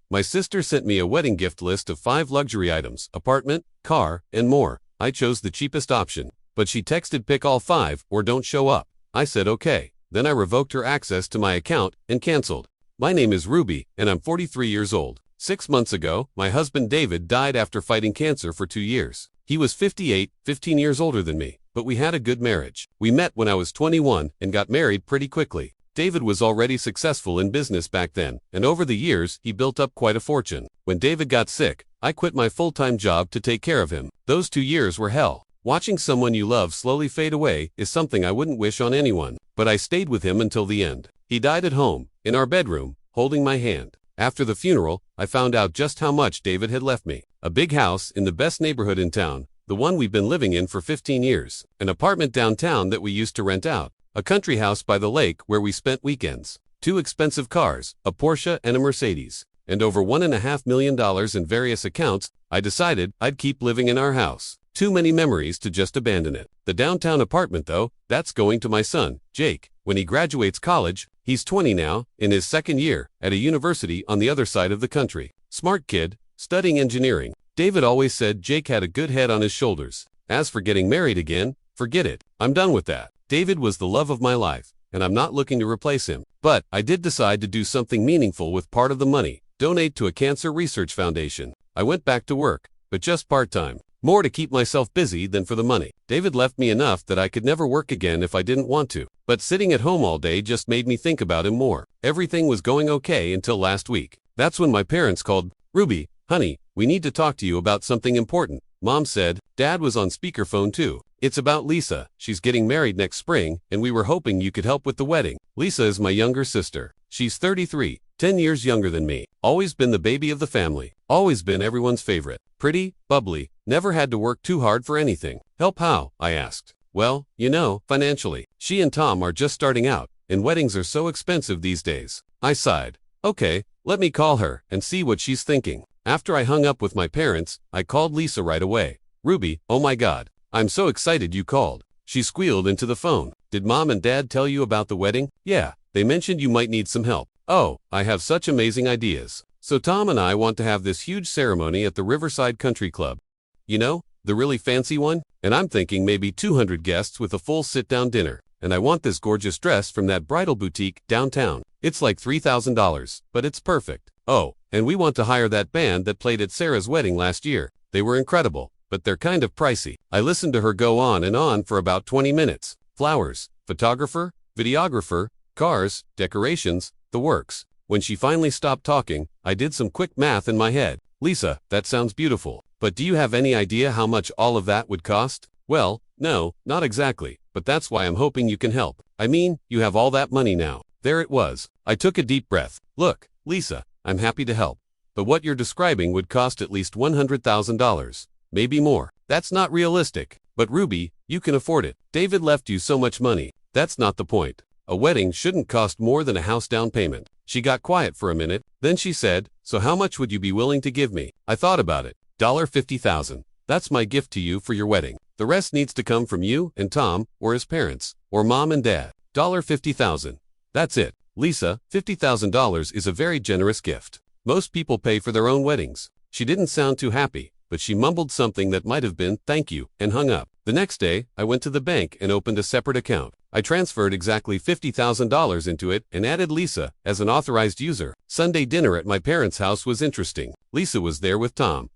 My sister sent me a wedding gift list of 5 luxury items, apartment, car, and more. I chose the cheapest option, but she texted pick all 5 or don't show up. I said okay. Then I revoked her access to my account and canceled. My name is Ruby, and I'm 43 years old. 6 months ago, my husband David died after fighting cancer for 2 years. He was 58, 15 years older than me, but we had a good marriage. We met when I was 21 and got married pretty quickly. David was already successful in business back then, and over the years, he built up quite a fortune. When David got sick, I quit my full-time job to take care of him. Those 2 years were hell. Watching someone you love slowly fade away is something I wouldn't wish on anyone, but I stayed with him until the end. He died at home, in our bedroom, holding my hand. After the funeral, I found out just how much David had left me. A big house in the best neighborhood in town, the one we've been living in for 15 years. An apartment downtown that we used to rent out. A country house by the lake where we spent weekends. 2 expensive cars, a Porsche and a Mercedes. And over $1.5 million in various accounts. I decided I'd keep living in our house. Too many memories to just abandon it. The downtown apartment though, that's going to my son, Jake. When he graduates college, he's 20 now, in his 2nd year, at a university on the other side of the country. Smart kid, studying engineering. David always said Jake had a good head on his shoulders. As for getting married again, forget it. I'm done with that. David was the love of my life, and I'm not looking to replace him. But I did decide to do something meaningful with part of the money. Donate to a cancer research foundation. I went back to work, but just part-time. More to keep myself busy than for the money. David left me enough that I could never work again if I didn't want to. But sitting at home all day just made me think about him more. Everything was going okay until last week. That's when my parents called. Ruby, honey, we need to talk to you about something important. Mom said. Dad was on speakerphone too. It's about Lisa. She's getting married next spring, and we were hoping you could help with the wedding. Lisa is my younger sister. She's 33, 10 years younger than me. Always been the baby of the family. Always been everyone's favorite. Pretty, bubbly, never had to work too hard for anything. Help how? I asked. Well, you know, financially. She and Tom are just starting out, and weddings are so expensive these days. I sighed. Okay, let me call her and see what she's thinking. After I hung up with my parents, I called Lisa right away. Ruby, oh my God. I'm so excited you called. She squealed into the phone. Did Mom and Dad tell you about the wedding? Yeah, they mentioned you might need some help. Oh, I have such amazing ideas. So Tom and I want to have this huge ceremony at the Riverside Country Club. You know, the really fancy one? And I'm thinking maybe 200 guests with a full sit-down dinner. And I want this gorgeous dress from that bridal boutique downtown. It's like $3,000, but it's perfect. Oh, and we want to hire that band that played at Sarah's wedding last year. They were incredible, but they're kind of pricey. I listened to her go on and on for about 20 minutes. Flowers, photographer, videographer, cars, decorations, the works. When she finally stopped talking, I did some quick math in my head. Lisa, that sounds beautiful. But do you have any idea how much all of that would cost? Well, no, not exactly, but that's why I'm hoping you can help. I mean, you have all that money now. There it was. I took a deep breath. Look, Lisa, I'm happy to help. But what you're describing would cost at least $100,000. Maybe more. That's not realistic. But Ruby, you can afford it. David left you so much money. That's not the point. A wedding shouldn't cost more than a house down payment. She got quiet for a minute, then she said, so how much would you be willing to give me? I thought about it. $50,000. That's my gift to you for your wedding. The rest needs to come from you and Tom, or his parents, or Mom and Dad. $50,000. That's it. Lisa, $50,000 is a very generous gift. Most people pay for their own weddings. She didn't sound too happy, but she mumbled something that might have been, thank you, and hung up. The next day, I went to the bank and opened a separate account. I transferred exactly $50,000 into it and added Lisa as an authorized user. Sunday dinner at my parents' house was interesting. Lisa was there with Tom.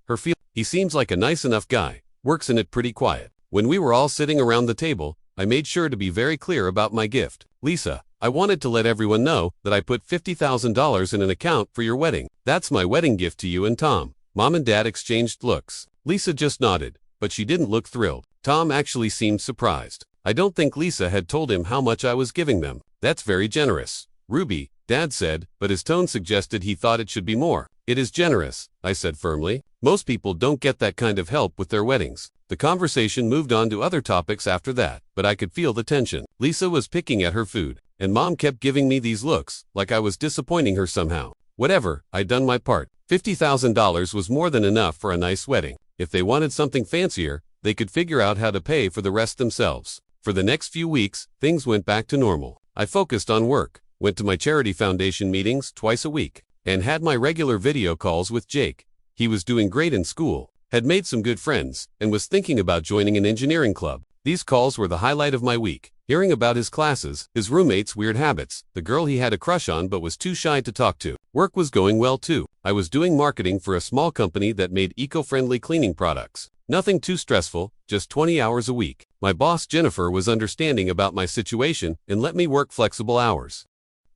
He seems like a nice enough guy. Works in it pretty quiet. When we were all sitting around the table, I made sure to be very clear about my gift. Lisa, I wanted to let everyone know that I put $50,000 in an account for your wedding. That's my wedding gift to you and Tom. Mom and Dad exchanged looks. Lisa just nodded, but she didn't look thrilled. Tom actually seemed surprised. I don't think Lisa had told him how much I was giving them. That's very generous. Ruby, Dad said, but his tone suggested he thought it should be more. It is generous, I said firmly. Most people don't get that kind of help with their weddings. The conversation moved on to other topics after that, but I could feel the tension. Lisa was picking at her food, and Mom kept giving me these looks, like I was disappointing her somehow. Whatever, I'd done my part. $50,000 was more than enough for a nice wedding. If they wanted something fancier, they could figure out how to pay for the rest themselves. For the next few weeks, things went back to normal. I focused on work, went to my charity foundation meetings twice a week, and had my regular video calls with Jake. He was doing great in school, had made some good friends, and was thinking about joining an engineering club. These calls were the highlight of my week, hearing about his classes, his roommates' weird habits, the girl he had a crush on but was too shy to talk to. Work was going well too. I was doing marketing for a small company that made eco-friendly cleaning products. Nothing too stressful, just 20 hours a week. My boss Jennifer was understanding about my situation and let me work flexible hours.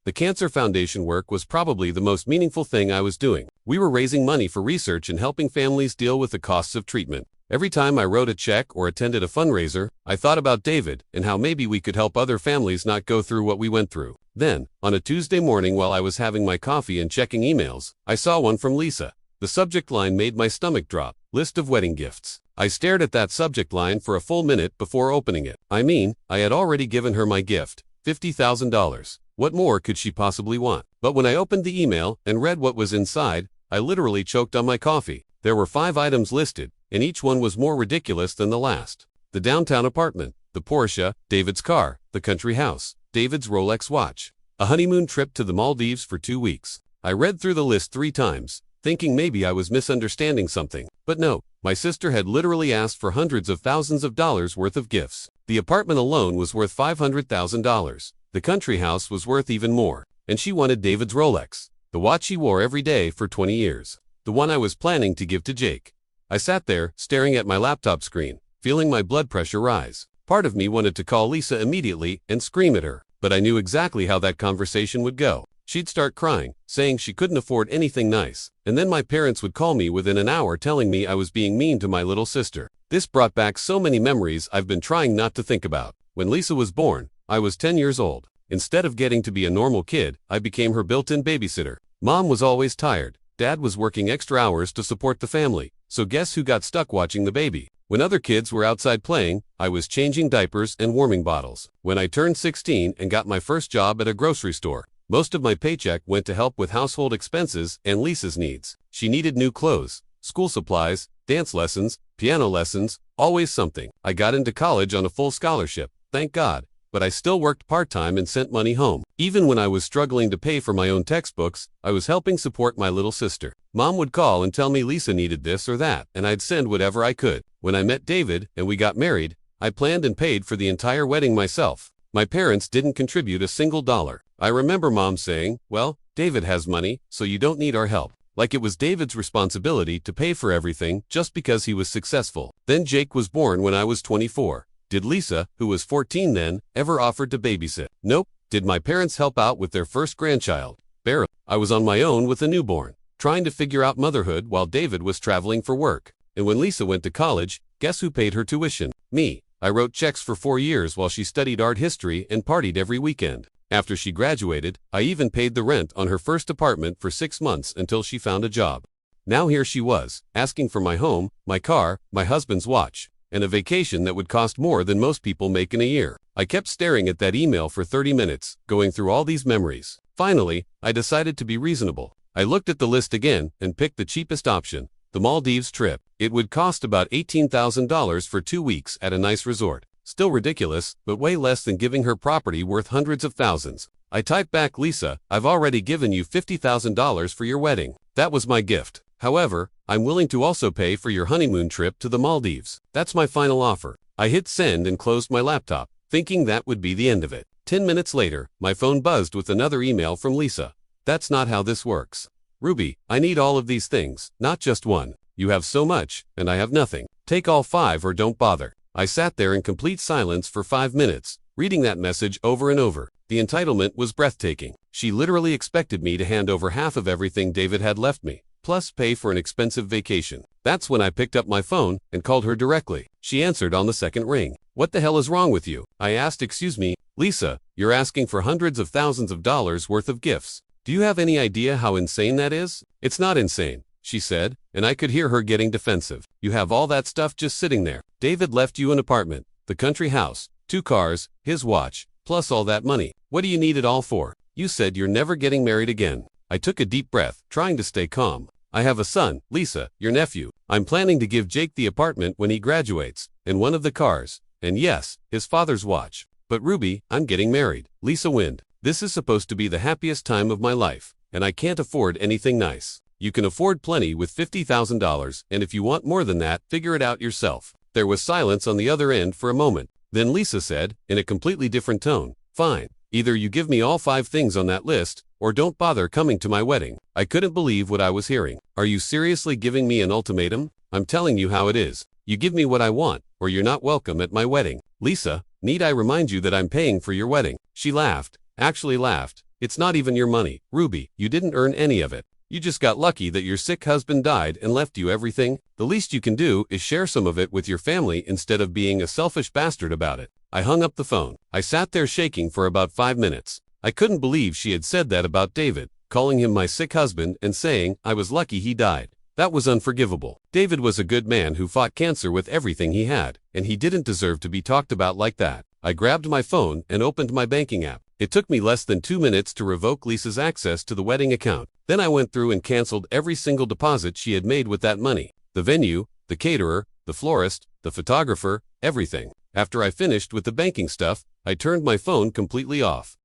The Cancer Foundation work was probably the most meaningful thing I was doing. We were raising money for research and helping families deal with the costs of treatment. Every time I wrote a check or attended a fundraiser, I thought about David and how maybe we could help other families not go through what we went through. Then, on a Tuesday morning while I was having my coffee and checking emails, I saw one from Lisa. The subject line made my stomach drop. List of wedding gifts. I stared at that subject line for a full minute before opening it. I mean, I had already given her my gift, $50,000. What more could she possibly want? But when I opened the email and read what was inside, I literally choked on my coffee. There were 5 items listed, and each one was more ridiculous than the last. The downtown apartment, the Porsche, David's car, the country house, David's Rolex watch, a honeymoon trip to the Maldives for 2 weeks. I read through the list 3 times, thinking maybe I was misunderstanding something. But no, my sister had literally asked for hundreds of thousands of dollars worth of gifts. The apartment alone was worth $500,000. The country house was worth even more, and she wanted David's Rolex, the watch he wore every day for 20 years, the one I was planning to give to Jake. I sat there, staring at my laptop screen, feeling my blood pressure rise. Part of me wanted to call Lisa immediately and scream at her, but I knew exactly how that conversation would go. She'd start crying, saying she couldn't afford anything nice, and then my parents would call me within an hour telling me I was being mean to my little sister. This brought back so many memories I've been trying not to think about. When Lisa was born, I was 10 years old. Instead of getting to be a normal kid, I became her built-in babysitter. Mom was always tired. Dad was working extra hours to support the family. So guess who got stuck watching the baby? When other kids were outside playing, I was changing diapers and warming bottles. When I turned 16 and got my first job at a grocery store, most of my paycheck went to help with household expenses and Lisa's needs. She needed new clothes, school supplies, dance lessons, piano lessons, always something. I got into college on a full scholarship, thank God. But I still worked part-time and sent money home. Even when I was struggling to pay for my own textbooks, I was helping support my little sister. Mom would call and tell me Lisa needed this or that, and I'd send whatever I could. When I met David and we got married, I planned and paid for the entire wedding myself. My parents didn't contribute a single dollar. I remember Mom saying, "Well, David has money, so you don't need our help." Like it was David's responsibility to pay for everything just because he was successful. Then Jake was born when I was 24. Did Lisa, who was 14 then, ever offer to babysit? Nope. Did my parents help out with their first grandchild? Barely. I was on my own with a newborn, trying to figure out motherhood while David was traveling for work. And when Lisa went to college, guess who paid her tuition? Me. I wrote checks for 4 years while she studied art history and partied every weekend. After she graduated, I even paid the rent on her first apartment for 6 months until she found a job. Now here she was, asking for my home, my car, my husband's watch, and a vacation that would cost more than most people make in a year. I kept staring at that email for 30 minutes, going through all these memories. Finally, I decided to be reasonable. I looked at the list again and picked the cheapest option, the Maldives trip. It would cost about $18,000 for 2 weeks at a nice resort. Still ridiculous, but way less than giving her property worth hundreds of thousands. I typed back, "Lisa, I've already given you $50,000 for your wedding. That was my gift. However, I'm willing to also pay for your honeymoon trip to the Maldives. That's my final offer." I hit send and closed my laptop, thinking that would be the end of it. 10 minutes later, my phone buzzed with another email from Lisa. "That's not how this works. Ruby, I need all of these things, not just one. You have so much, and I have nothing. Take all 5 or don't bother." I sat there in complete silence for 5 minutes, reading that message over and over. The entitlement was breathtaking. She literally expected me to hand over half of everything David had left me, plus pay for an expensive vacation. That's when I picked up my phone and called her directly. She answered on the second ring. "What the hell is wrong with you?" I asked. "Excuse me, Lisa, you're asking for hundreds of thousands of dollars worth of gifts. Do you have any idea how insane that is?" "It's not insane," she said, and I could hear her getting defensive. "You have all that stuff just sitting there. David left you an apartment, the country house, 2 cars, his watch, plus all that money. What do you need it all for? You said you're never getting married again." I took a deep breath, trying to stay calm. "I have a son, Lisa, your nephew. I'm planning to give Jake the apartment when he graduates, and one of the cars, and yes, his father's watch. But Ruby, I'm getting married." Lisa wind. "This is supposed to be the happiest time of my life. and I can't afford anything nice. You can afford plenty with $50,000, and if you want more than that, figure it out yourself." There was silence on the other end for a moment. Then Lisa said, in a completely different tone, "Fine. Either you give me all 5 things on that list, or don't bother coming to my wedding." I couldn't believe what I was hearing. "Are you seriously giving me an ultimatum? I'm telling you how it is. You give me what I want, or you're not welcome at my wedding." "Lisa, need I remind you that I'm paying for your wedding?" She laughed. Actually laughed. "It's not even your money, Ruby. You didn't earn any of it. You just got lucky that your sick husband died and left you everything. The least you can do is share some of it with your family instead of being a selfish bastard about it." I hung up the phone. I sat there shaking for about 5 minutes. I couldn't believe she had said that about David, calling him my sick husband and saying I was lucky he died. That was unforgivable. David was a good man who fought cancer with everything he had, and he didn't deserve to be talked about like that. I grabbed my phone and opened my banking app. It took me less than 2 minutes to revoke Lisa's access to the wedding account. Then I went through and canceled every single deposit she had made with that money. The venue, the caterer, the florist, the photographer, everything. After I finished with the banking stuff, I turned my phone completely off.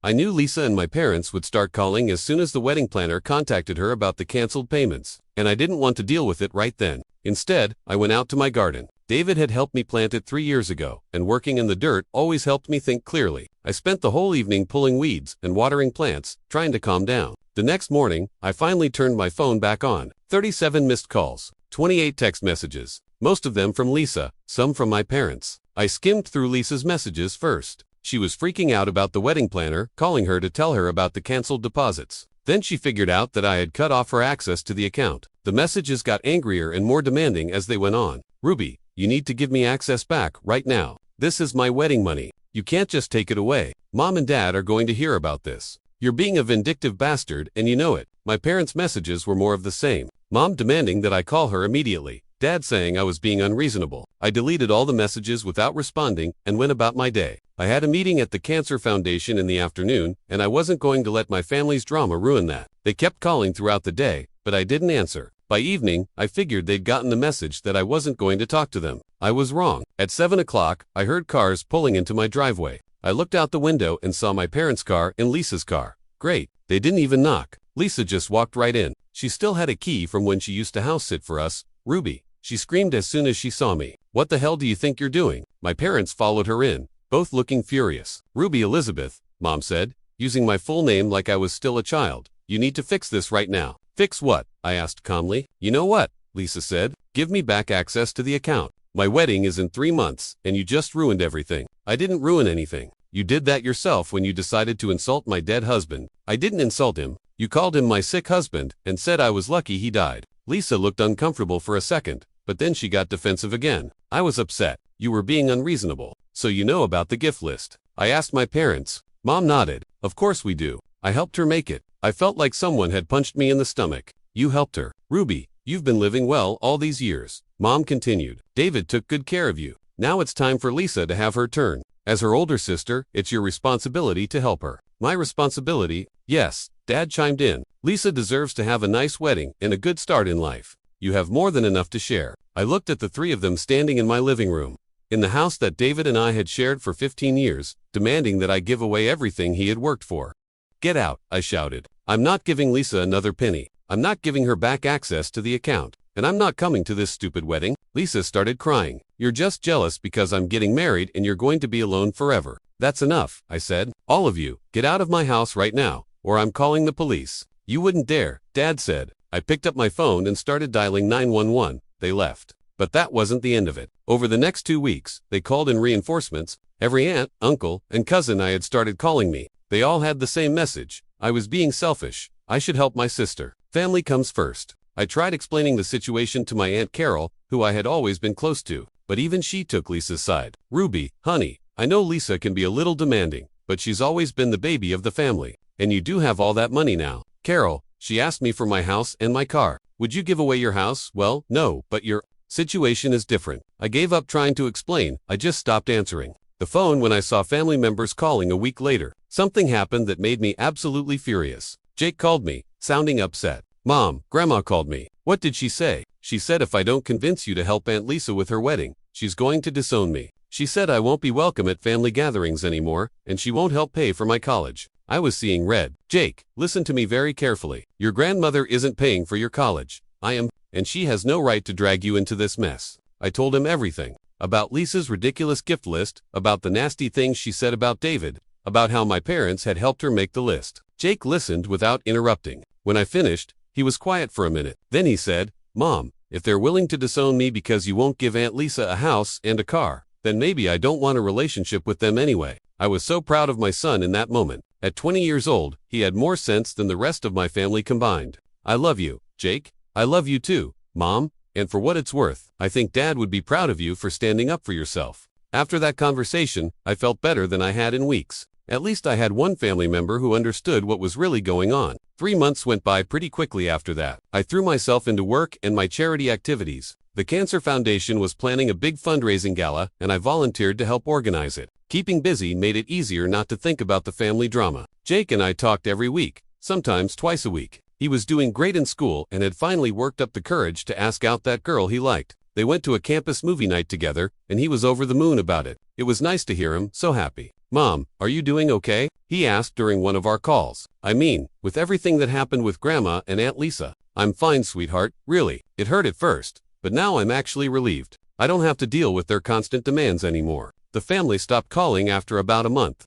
I knew Lisa and my parents would start calling as soon as the wedding planner contacted her about the canceled payments, and I didn't want to deal with it right then. Instead, I went out to my garden. David had helped me plant it 3 years ago, and working in the dirt always helped me think clearly. I spent the whole evening pulling weeds and watering plants, trying to calm down. The next morning, I finally turned my phone back on. 37 missed calls, 28 text messages, most of them from Lisa, some from my parents. I skimmed through Lisa's messages first. She was freaking out about the wedding planner, calling her to tell her about the canceled deposits. Then she figured out that I had cut off her access to the account. The messages got angrier and more demanding as they went on. "Ruby, you need to give me access back right now. This is my wedding money. You can't just take it away. Mom and Dad are going to hear about this. You're being a vindictive bastard and you know it." My parents' messages were more of the same. Mom demanding that I call her immediately. Dad saying I was being unreasonable. I deleted all the messages without responding and went about my day. I had a meeting at the Cancer Foundation in the afternoon, and I wasn't going to let my family's drama ruin that. They kept calling throughout the day, but I didn't answer. By evening, I figured they'd gotten the message that I wasn't going to talk to them. I was wrong. At 7 o'clock, I heard cars pulling into my driveway. I looked out the window and saw my parents' car and Lisa's car. Great, they didn't even knock. Lisa just walked right in. She still had a key from when she used to house sit for us. "Ruby," she screamed as soon as she saw me. "What the hell do you think you're doing?" My parents followed her in, both looking furious. "Ruby Elizabeth," Mom said, using my full name like I was still a child. "You need to fix this right now." "Fix what?" I asked calmly. "You know what?" Lisa said. "Give me back access to the account. My wedding is in 3 months, and you just ruined everything." "I didn't ruin anything. You did that yourself when you decided to insult my dead husband." "I didn't insult him. You called him my sick husband and said I was lucky he died." Lisa looked uncomfortable for a second, but then she got defensive again. "I was upset. You were being unreasonable. So you know about the gift list?" I asked my parents. Mom nodded. "Of course we do. I helped her make it. I felt like someone had punched me in the stomach." "You helped her. Ruby, you've been living well all these years." Mom continued. "David took good care of you. Now it's time for Lisa to have her turn. As her older sister, it's your responsibility to help her." "My responsibility?" "Yes," Dad chimed in. "Lisa deserves to have a nice wedding and a good start in life. You have more than enough to share." I looked at the 3 of them standing in my living room, in the house that David and I had shared for 15 years, demanding that I give away everything he had worked for. "Get out," I shouted. "I'm not giving Lisa another penny. I'm not giving her back access to the account. And I'm not coming to this stupid wedding." Lisa started crying. "You're just jealous because I'm getting married and you're going to be alone forever." "That's enough," I said. "All of you, get out of my house right now, or I'm calling the police." "You wouldn't dare," Dad said. I picked up my phone and started dialing 911. They left. But that wasn't the end of it. Over the next 2 weeks, they called in reinforcements. Every aunt, uncle, and cousin I had started calling me. They all had the same message. I was being selfish. I should help my sister. Family comes first. I tried explaining the situation to my Aunt Carol, who I had always been close to, but even she took Lisa's side. "Ruby, honey, I know Lisa can be a little demanding, but she's always been the baby of the family. And you do have all that money now." "Carol," she asked me for my house and my car. "Would you give away your house?" "Well, no, but your situation is different." I gave up trying to explain. I just stopped answering the phone when I saw family members calling a week later. Something happened that made me absolutely furious. Jake called me, sounding upset. "Mom, Grandma called me." "What did she say?" "She said if I don't convince you to help Aunt Lisa with her wedding, she's going to disown me. She said I won't be welcome at family gatherings anymore, and she won't help pay for my college." I was seeing red. Jake, listen to me very carefully. Your grandmother isn't paying for your college. I am, and she has no right to drag you into this mess. I told him everything. About Lisa's ridiculous gift list, about the nasty things she said about David, about how my parents had helped her make the list. Jake listened without interrupting. When I finished, he was quiet for a minute. Then he said, Mom, if they're willing to disown me because you won't give Aunt Lisa a house and a car, then maybe I don't want a relationship with them anyway. I was so proud of my son in that moment. At 20 years old, he had more sense than the rest of my family combined. I love you, Jake. I love you too, Mom, and for what it's worth, I think Dad would be proud of you for standing up for yourself. After that conversation, I felt better than I had in weeks. At least I had one family member who understood what was really going on. 3 months went by pretty quickly after that. I threw myself into work and my charity activities. The Cancer Foundation was planning a big fundraising gala, and I volunteered to help organize it. Keeping busy made it easier not to think about the family drama. Jake and I talked every week, sometimes twice a week. He was doing great in school and had finally worked up the courage to ask out that girl he liked. They went to a campus movie night together, and he was over the moon about it. It was nice to hear him so happy. Mom, are you doing okay? He asked during one of our calls. I mean, with everything that happened with Grandma and Aunt Lisa. I'm fine, sweetheart, really. It hurt at first, but now I'm actually relieved. I don't have to deal with their constant demands anymore. The family stopped calling after about a month.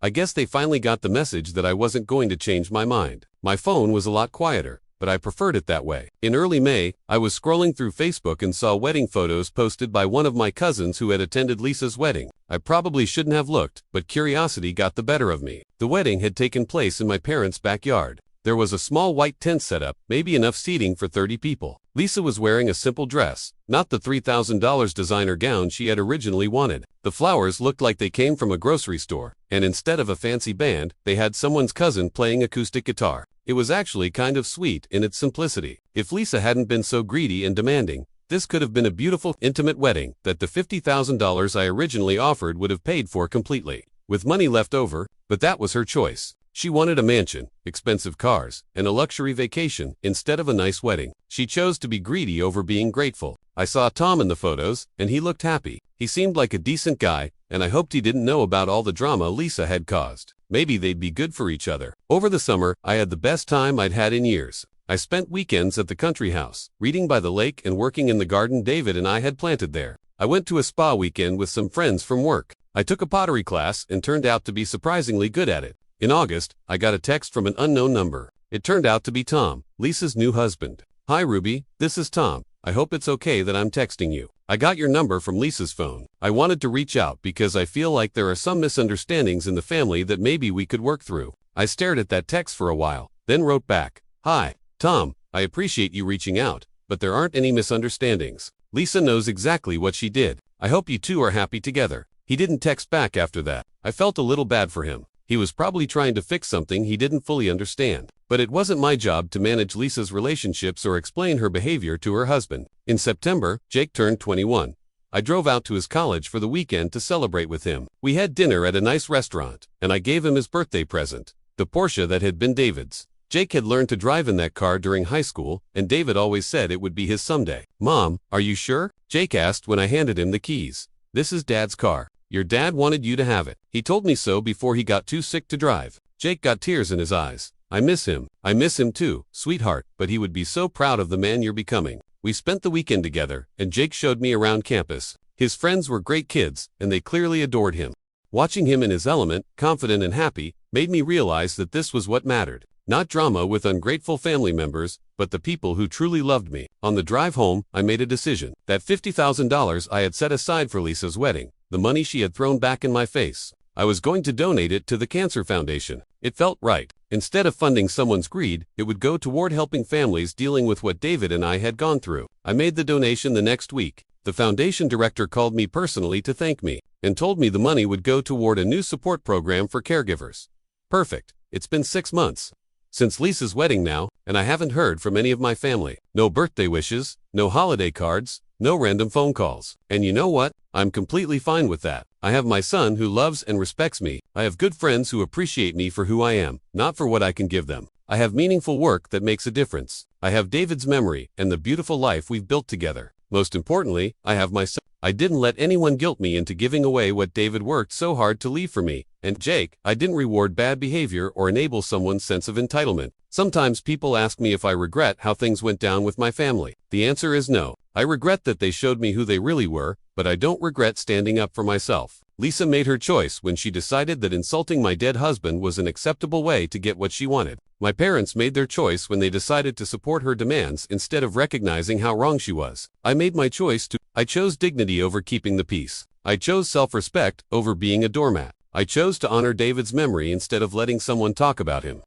I guess they finally got the message that I wasn't going to change my mind. My phone was a lot quieter, but I preferred it that way. In early May, I was scrolling through Facebook and saw wedding photos posted by one of my cousins who had attended Lisa's wedding. I probably shouldn't have looked, but curiosity got the better of me. The wedding had taken place in my parents' backyard. There was a small white tent set up, maybe enough seating for 30 people. Lisa was wearing a simple dress, not the $3,000 designer gown she had originally wanted. The flowers looked like they came from a grocery store, and instead of a fancy band, they had someone's cousin playing acoustic guitar. It was actually kind of sweet in its simplicity. If Lisa hadn't been so greedy and demanding, this could have been a beautiful, intimate wedding that the $50,000 I originally offered would have paid for completely, with money left over, but that was her choice. She wanted a mansion, expensive cars, and a luxury vacation instead of a nice wedding. She chose to be greedy over being grateful. I saw Tom in the photos, and he looked happy. He seemed like a decent guy, and I hoped he didn't know about all the drama Lisa had caused. Maybe they'd be good for each other. Over the summer, I had the best time I'd had in years. I spent weekends at the country house, reading by the lake and working in the garden David and I had planted there. I went to a spa weekend with some friends from work. I took a pottery class and turned out to be surprisingly good at it. In August, I got a text from an unknown number. It turned out to be Tom, Lisa's new husband. Hi Ruby, this is Tom. I hope it's okay that I'm texting you. I got your number from Lisa's phone. I wanted to reach out because I feel like there are some misunderstandings in the family that maybe we could work through. I stared at that text for a while, then wrote back, Hi, Tom, I appreciate you reaching out, but there aren't any misunderstandings. Lisa knows exactly what she did. I hope you two are happy together. He didn't text back after that. I felt a little bad for him. He was probably trying to fix something he didn't fully understand. But it wasn't my job to manage Lisa's relationships or explain her behavior to her husband. In September, Jake turned 21. I drove out to his college for the weekend to celebrate with him. We had dinner at a nice restaurant, and I gave him his birthday present, the Porsche that had been David's. Jake had learned to drive in that car during high school, and David always said it would be his someday. Mom, are you sure? Jake asked when I handed him the keys. This is Dad's car. Your dad wanted you to have it. He told me so before he got too sick to drive. Jake got tears in his eyes. I miss him. I miss him too, sweetheart, but he would be so proud of the man you're becoming. We spent the weekend together, and Jake showed me around campus. His friends were great kids, and they clearly adored him. Watching him in his element, confident and happy, made me realize that this was what mattered. Not drama with ungrateful family members, but the people who truly loved me. On the drive home, I made a decision. That $50,000 I had set aside for Lisa's wedding, the money she had thrown back in my face, I was going to donate it to the Cancer Foundation. It felt right. Instead of funding someone's greed, it would go toward helping families dealing with what David and I had gone through. I made the donation the next week. The foundation director called me personally to thank me, and told me the money would go toward a new support program for caregivers. Perfect. It's been 6 months since Lisa's wedding now, and I haven't heard from any of my family. No birthday wishes, no holiday cards, no random phone calls. And you know what? I'm completely fine with that. I have my son who loves and respects me. I have good friends who appreciate me for who I am, not for what I can give them. I have meaningful work that makes a difference. I have David's memory and the beautiful life we've built together. Most importantly, I have my son. I didn't let anyone guilt me into giving away what David worked so hard to leave for me, And Jake, I didn't reward bad behavior or enable someone's sense of entitlement. Sometimes people ask me if I regret how things went down with my family. The answer is no. I regret that they showed me who they really were, but I don't regret standing up for myself. Lisa made her choice when she decided that insulting my dead husband was an acceptable way to get what she wanted. My parents made their choice when they decided to support her demands instead of recognizing how wrong she was. I made my choice too. I chose dignity over keeping the peace. I chose self-respect over being a doormat. I chose to honor David's memory instead of letting someone talk about him.